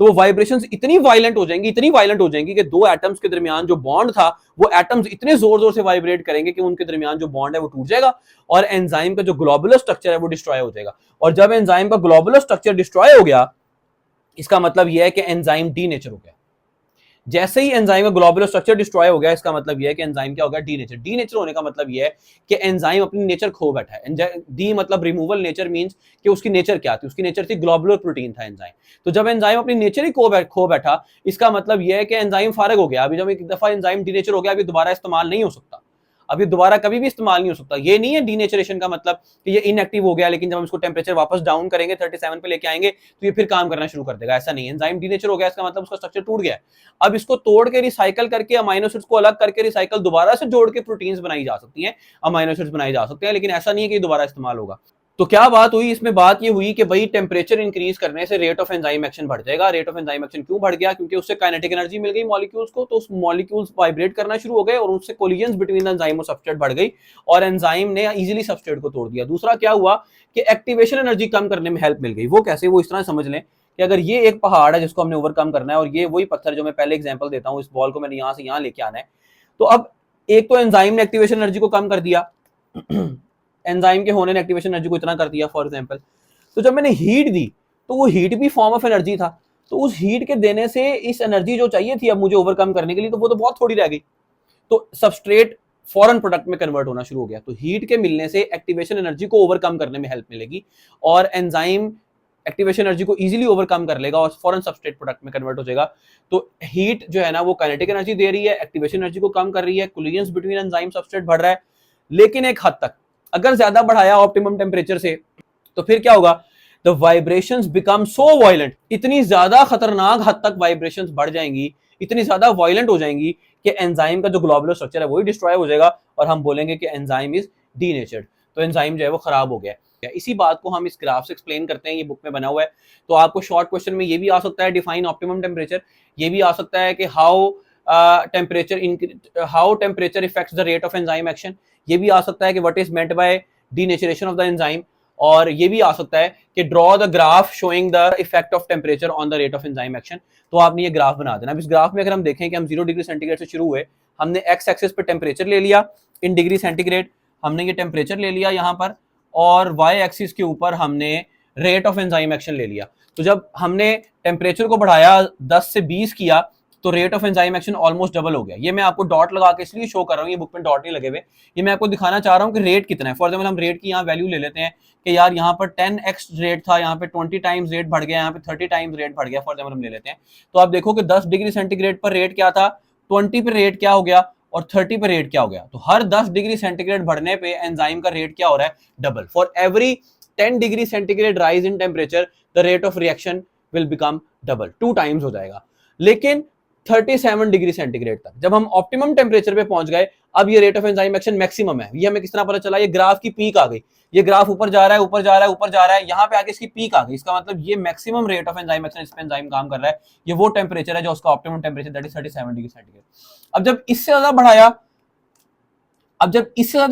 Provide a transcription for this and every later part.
तो वो वाइब्रेशंस इतनी वायलेंट हो जाएंगी कि दो एटम्स के दरमियान जो बॉन्ड था वो एटम्स इतने जोर जोर से वाइब्रेट करेंगे कि उनके दरमियान जो बॉन्ड है वो टूट जाएगा और एंजाइम का जो ग्लोबुलर स्ट्रक्चर है वो डिस्ट्रॉय हो जाएगा। और जब एंजाइम का ग्लोबुलर स्ट्रक्चर डिस्ट्रॉय हो गया, इसका मतलब यह है कि एंजाइम डीनेचर हो गया। जैसे ही एंजाइम का ग्लोबुलर स्ट्रक्चर डिस्ट्रॉय हो गया, इसका मतलब यह है कि एंजाइम क्या हो गया, डीनेचर। डीनेचर होने का मतलब यह है कि एंजाइम अपनी नेचर खो बैठा है। डी मतलब रिमूवल, नेचर मींस कि उसकी नेचर क्या थी, उसकी नेचर थी ग्लोबुलर प्रोटीन था एंजाइम। तो जब एंजाइम अपनी नेचर ही खो बैठा, इसका मतलब यह है कि एंजाइम फारग हो गया। अभी जब एक दफा एंजाइम डीनेचर हो गया, अभी दोबारा इस्तेमाल नहीं हो सकता, अभी दोबारा कभी भी इस्तेमाल नहीं हो सकता। ये नहीं है डीनेचरेशन का मतलब कि ये इनएक्टिव हो गया, लेकिन जब हम इसको टेम्परेचर वापस डाउन करेंगे 37 पे लेके आएंगे तो ये फिर काम करना शुरू कर देगा। ऐसा नहीं है। एंजाइम डीनेचर हो गया, इसका मतलब उसका स्ट्रक्चर टूट गया। अब इसको तोड़ के रिसाइकल करके अमाइनो एसिड्स को अलग करके रिसाइकल दोबारा से जोड़ के प्रोटीन्स बनाई जा सकती हैं, अमाइनो एसिड्स बनाए जा सकते हैं, लेकिन ऐसा नहीं है कि दोबारा इस्तेमाल होगा। तो क्या बात हुई इसमें? बात ये हुई कि भाई टेम्परेचर इंक्रीज करने से रेट ऑफ एंजाइम एक्शन बढ़ जाएगा। रेट ऑफ एंजाइम एक्शन क्यों बढ़ गया? क्योंकि उससे काइनेटिक एनर्जी मिल गई मॉलिक्यूल्स को, तो उस मॉलिक्यूल्स वाइब्रेट करना शुरू हो गए और उससे कोलिजन्स बिटवीन एंजाइम और सबस्ट्रेट बढ़ गई और एंजाइम ने इजीली सबस्ट्रेट को तोड़ दिया। दूसरा क्या हुआ कि एक्टिवेशन एनर्जी कम करने में हेल्प मिल गई। वो कैसे? वो इस तरह समझ लें कि अगर ये एक पहाड़ है जिसको हमने ओवरकम करना है और ये वही पत्थर जो मैं पहले एग्जांपल देता हूँ, इस बॉल को मैंने यहाँ से यहाँ लेके आना है, तो अब एक तो एंजाइम ने एक्टिवेशन एनर्जी को कम कर दिया, एंजाइम के होने ने एक्टिवेशन एनर्जी को इतना कर दिया फॉर एग्जांपल। तो जब मैंने हीट दी तो वो हीट भी फॉर्म ऑफ एनर्जी था, तो उस हीट के देने से इस एनर्जी जो चाहिए थी अब मुझे ओवरकम करने के लिए, तो वो तो बहुत थोड़ी रह गई, तो सबस्ट्रेट फॉरेन प्रोडक्ट में कन्वर्ट होना शुरू हो गया। तो हीट के मिलने से एक्टिवेशन एनर्जी को ओवरकम करने में हेल्प मिलेगी और एंजाइम एक्टिवेशन एनर्जी को इजीली ओवरकम कर लेगा और फॉरेन सबस्ट्रेट प्रोडक्ट में कन्वर्ट हो जाएगा। तो हीट जो है ना वो काइनेटिक एनर्जी दे रही है, एक्टिवेशन एनर्जी को कम कर रही है, कोलिजन्स बिटवीन एंजाइम सबस्ट्रेट बढ़ रहा है, लेकिन एक हद तक अगर ज्यादा बढ़ाया ऑप्टिमम टेम्परेचर से तो फिर क्या होगा? The vibrations become so violent, इतनी ज्यादा खतरनाक हद तक वाइब्रेशंस बढ़ जाएंगी, इतनी ज्यादा वायलेंट हो जाएंगी कि एंजाइम का जो ग्लोबुलर स्ट्रक्चर है वही डिस्ट्रॉय हो जाएगा और हम बोलेंगे कि एंजाइम इज डीनेचर्ड। तो एंजाइम जो है वो खराब हो गया। इसी बात को हम इस ग्राफ से एक्सप्लेन करते हैं, ये बुक में बना हुआ है। तो आपको शॉर्ट क्वेश्चन में ये भी आ सकता है डिफाइन ऑप्टिमम टेम्परेचर, ये भी आ सकता है कि how temperature effects the rate of enzyme action, ये भी आ सकता है कि what is meant by denaturation of the enzyme, और ये भी आ सकता है कि draw the graph showing the effect of temperature on the rate of enzyme action. तो आपने ये ग्राफ बना देना। अब इस ग्राफ में अगर हम देखें कि हम 0 डिग्री सेंटीग्रेड से शुरू हुए, हमने एक्स एक्सिस पे टेम्परेचर ले लिया इन डिग्री सेंटीग्रेड, हमने ये टेम्परेचर ले लिया यहाँ पर, और वाई एक्सिस के ऊपर हमने रेट ऑफ एंजाइम एक्शन ले लिया। तो जब हमने टेम्परेचर को बढ़ाया 10 से 20 किया तो rate of enzyme action almost double हो गया। ये मैं आपको डॉट लगा के इसलिए शो कर रहा हूँ, ये बुक में डॉट नहीं लगे हुए, ये मैं आपको दिखाना चाह रहा हूँ कि रेट कितना है। फॉर एग्जाम्पल हम रेट की यहाँ वैल्यू ले लेते हैं कि यार यहाँ पर 10x रेट था, यहाँ पे 20 टाइम्स रेट बढ़ गया, यहाँ पे 30 टाइम्स रेट बढ़ गया, फॉर एग्जाम्पल हम ले लेते हैं। तो आप देखो कि 10 डिग्री सेंटीग्रेड पर रेट क्या था, 20 पे रेट क्या हो गया और 30 पे रेट क्या हो गया। तो हर 10 डिग्री सेंटीग्रेड बढ़ने पे एंजाइम का रेट क्या हो रहा है? Double. For every 10 degree centigrade rise in temperature the rate of reaction will become double, 2 times हो जाएगा। लेकिन 37 डिग्री सेंटीग्रेड तक जब हम ऑप्टिमम टेम्परेचर पे पहुंच गए, अब ये rate of enzyme action maximum है। ये हमें किस तरह पता चला? ये ग्राफ की पीक आ गई, ये ग्राफ ऊपर जा रहा है, ऊपर जा रहा है, ऊपर जा रहा है, यहाँ पे आके इसकी पीक आ गई। इसका मतलब ये maximum rate of enzyme action, इस पे एंजाइम काम कर रहा है, ये वो टेम्परेचर है जो उसका optimum temperature that is 37 degree centigrade. अब जब इससे ज्यादा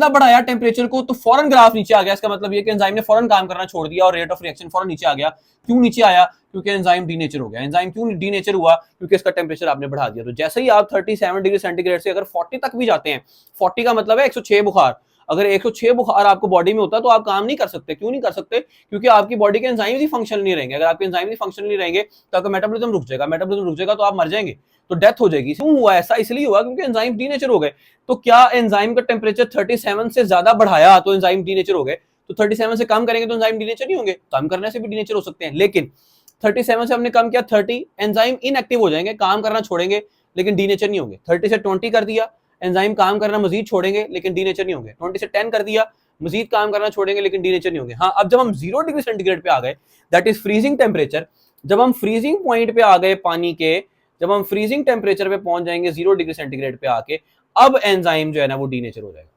बढ़ाया टेम्परेचर को तो फौरन ग्राफ नीचे आ गया। इसका मतलब ये कि एंजाइम ने फौरन काम करना छोड़ दिया और रेट ऑफ रिएक्शन फौरन नीचे आ गया। क्यों नीचे आया? क्योंकि एंजाइम डीनेचर हो गया। एंजाइम क्यों डीनेचर हुआ? क्योंकि इसका टेम्परेचर आपने बढ़ा दिया। तो जैसे ही आप 37 डिग्री सेंटीग्रेड से अगर 40 तक भी जाते हैं, 40 का मतलब है 106 बुखार, अगर 106 बुखार आपको बॉडी में होता तो आप काम नहीं कर सकते। क्यों नहीं कर सकते? क्योंकि आपकी बॉडी के एंजाइम ही फंक्शन नहीं रहेंगे। अगर आपके एंजाइम ही फंक्शन नहीं रहेंगे तो आपका मेटाबॉलिज्म रुक जाएगा, मेटाबॉलिज्म रुक जाएगा तो आप मर जाएंगे, तो डेथ हो जाएगी। क्यों हुआ ऐसा? इसलिए हुआ क्योंकि एंजाइम डीनेचर हो गए। तो क्या एंजाइम का टेम्परेचर 37 से ज्यादा बढ़ाया तो एंजाइम डीनेचर हो गए? तो 37 से कम करेंगे तो एंजाइम डीनेचर नहीं होंगे? कम करने से भी डीनेचर हो सकते हैं, लेकिन 37 से हमने कम किया 30, एंजाइम इनएक्टिव हो जाएंगे, काम करना छोड़ेंगे, लेकिन डीनेचर नहीं होंगे। 30 से 20 कर दिया, एंजाइम काम करना मजीद छोड़ेंगे लेकिन डीनेचर नहीं होंगे। 20 से 10 कर दिया, मजीद काम करना छोड़ेंगे लेकिन डीनेचर नहीं होंगे। हाँ, अब जब हम 0 डिग्री सेंटीग्रेड पे आ गए, दैट इज फ्रीजिंग टेम्परेचर, जब हम फ्रीजिंग पॉइंट पे आ गए पानी के, जब हम फ्रीजिंग टेम्परेचर पे पहुंच जाएंगे 0 डिग्री सेंटीग्रेड पे आके, अब एंजाइम जो है ना वो डीनेचर हो जाएगा।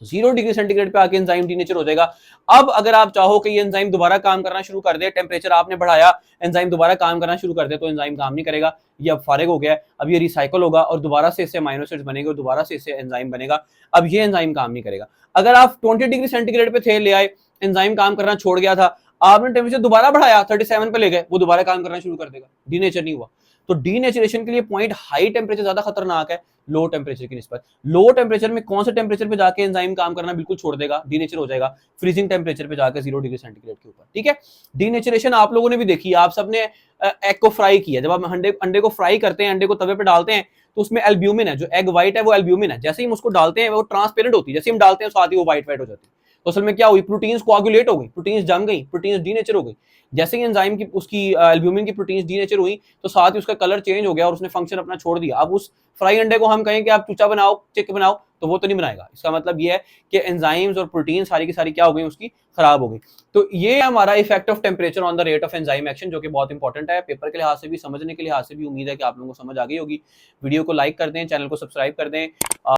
0 डिग्री सेंटीग्रेड पे आके एंजाइम डीनेचर हो जाएगा। अब अगर आप चाहो कि ये एंजाइम दोबारा काम करना शुरू कर दे, टेम्परेचर आपने बढ़ाया, एंजाइम दोबारा काम करना शुरू कर दे, तो एंजाइम काम नहीं करेगा, ये अब फारिग हो गया है। अब ये रिसाइकल होगा और दोबारा से इससे अमीनो एसिड्स बनेंगे और दोबारा से इससे एंजाइम बनेगा। अब ये एंजाइम काम नहीं करेगा। अगर आप 20 डिग्री सेंटीग्रेड पे थे, ले आए, एंजाइम काम करना छोड़ गया था, आपने टेम्परेचर दोबारा बढ़ाया 37 पे ले गए, वो दोबारा काम करना शुरू कर देगा, डीनेचर नहीं हुआ। तो डीनेचुरेशन के लिए पॉइंट हाई टेम्परेचर ज्यादा खतरनाक है लो टेम्परेचर की निस्बत। लो टेम्परेचर में कौन से टेम्परेचर पे जाके एंजाइम काम करना बिल्कुल छोड़ देगा, डीनेचर हो जाएगा, फ्रीजिंग टेम्परेचर पे जाकर 0 डिग्री सेंटीग्रेड के ऊपर, ठीक है। डीनेचुरेशन आप लोगों ने भी देखी, आप सबने एग को फ्राई किया, जब आप अंडे को फ्राई करते हैं, अंडे को तवे पे डालते हैं, तो उसमें एल्ब्यूमिन है, जो एग व्हाइट है वो एल्ब्यूमिन है, जैसे ही हम उसको डालते हैं वो ट्रांसपेरेंट होती है, जैसे हम डालते हैं साथ ही वो व्हाइट हो जाती है। तो असल में क्या हुई, प्रोटीन्स कोआगुलेट हो गई, प्रोटीन्स जम गई, प्रोटीन्स डीनेचर हो गई। जैसे ही एंजाइम की उसकी एल्ब्यूमिन की प्रोटीन्स डीनेचर हुई तो साथ ही उसका कलर चेंज हो गया और उसने फंक्शन अपना छोड़ दिया। अब उस फ्राई अंडे को हम कहें कि आप चूचा बनाओ, चिक बनाओ, तो वो तो नहीं बनाएगा। इसका मतलब ये है कि एंजाइम्स और प्रोटीन सारी की सारी क्या हो गई, उसकी खराब हो गई। तो ये हमारा effect of temperature on the rate of enzyme action, जो कि बहुत इंपॉर्टेंट है पेपर के लिहाज से भी, समझने के लिहाज से भी। उम्मीद है कि आप लोगों को समझ आ गई होगी। वीडियो को लाइक कर दें, चैनल को सब्सक्राइब कर दें।